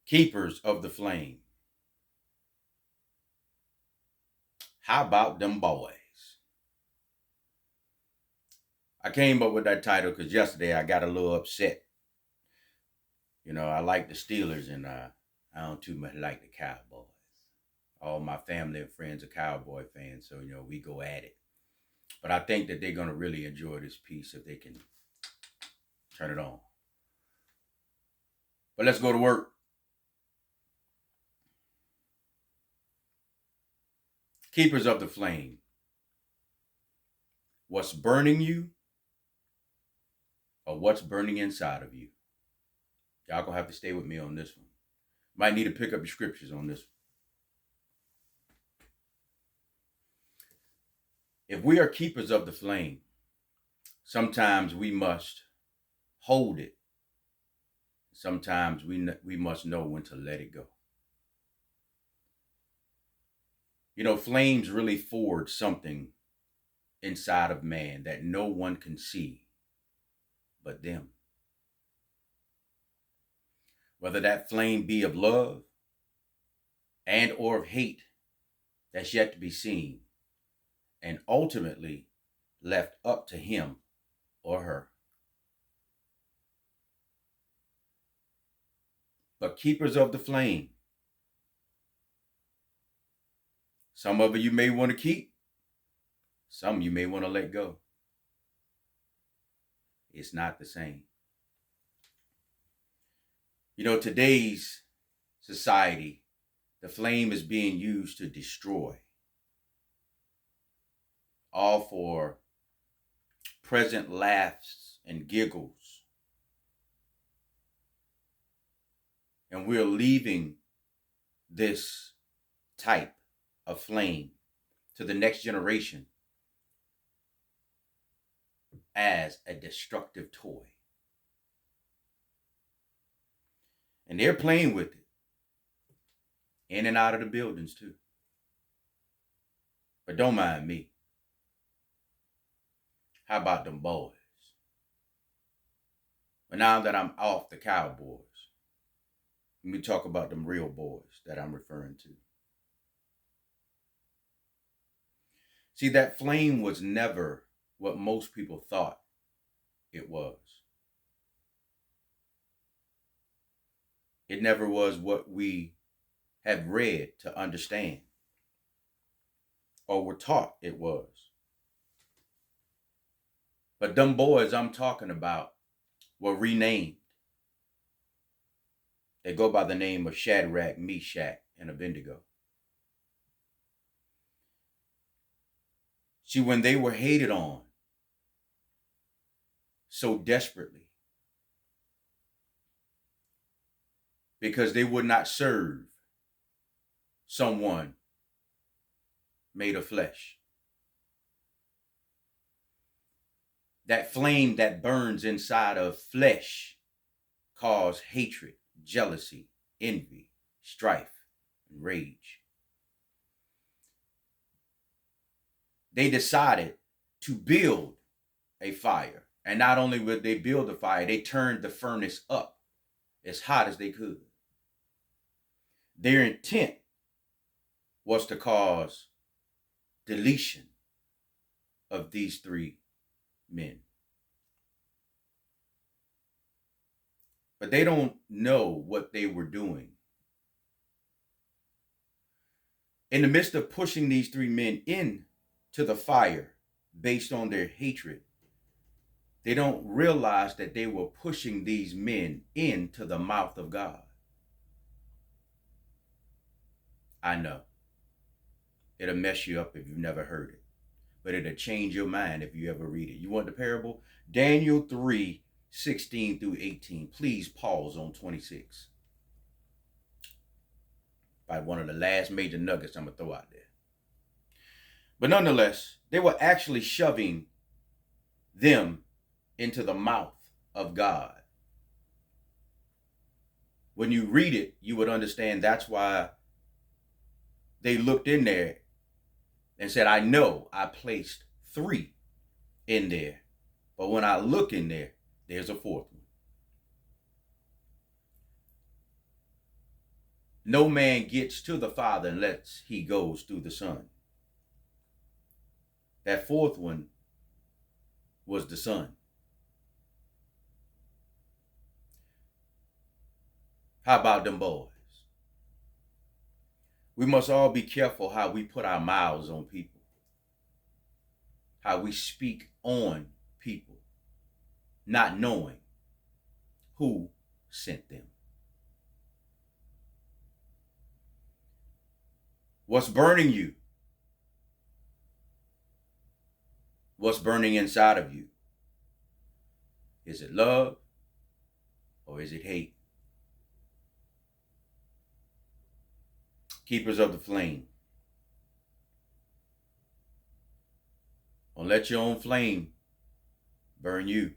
Keepers of the flame. How about them boys? I came up with that title because yesterday I got a little upset. You know, I like the Steelers and I don't too much like the Cowboys. All my family and friends are Cowboy fans, so, we go at it. But I think that they're going to really enjoy this piece if they can turn it on. But let's go to work. Keepers of the flame. What's burning you or what's burning inside of you? Y'all gonna have to stay with me on this one. Might need to pick up your scriptures on this one. If we are keepers of the flame, sometimes we must hold it. Sometimes we must know when to let it go. Flames really forge something inside of man that no one can see but them. Whether that flame be of love and or of hate, that's yet to be seen and ultimately left up to him or her. But keepers of the flame, some of you may want to keep, some you may want to let go. It's not the same. Today's society, the flame is being used to destroy. All for present laughs and giggles. And we're leaving this type of flame to the next generation as a destructive toy. And they're playing with it in and out of the buildings too. But don't mind me. How about them boys? But now that I'm off the Cowboys, let me talk about them real boys that I'm referring to. See, that flame was never what most people thought it was. It never was what we have read to understand or were taught it was. But them boys I'm talking about were renamed. They go by the name of Shadrach, Meshach, and Abednego. See, when they were hated on so desperately because they would not serve someone made of flesh, that flame that burns inside of flesh caused hatred, jealousy, envy, strife, and rage. They decided to build a fire. And not only would they build a fire, they turned the furnace up as hot as they could. Their intent was to cause deletion of these three men. But they don't know what they were doing. In the midst of pushing these three men into the fire based on their hatred, they don't realize that they were pushing these men into the mouth of God. I know. It'll mess you up if you've never heard it. But it'll change your mind if you ever read it. You want the parable? Daniel 3:16 through 18. Please pause on 26. Probably one of the last major nuggets I'm going to throw out there. But nonetheless, they were actually shoving them into the mouth of God. When you read it, you would understand that's why they looked in there and said, I know I placed 3 in there, but when I look in there, there's a 4th one. No man gets to the Father unless he goes through the Son. That fourth one was the Son. How about them boys? We must all be careful how we put our mouths on people, how we speak on people, not knowing who sent them. What's burning you? What's burning inside of you? Is it love or is it hate? Keepers of the flame. Don't let your own flame burn you.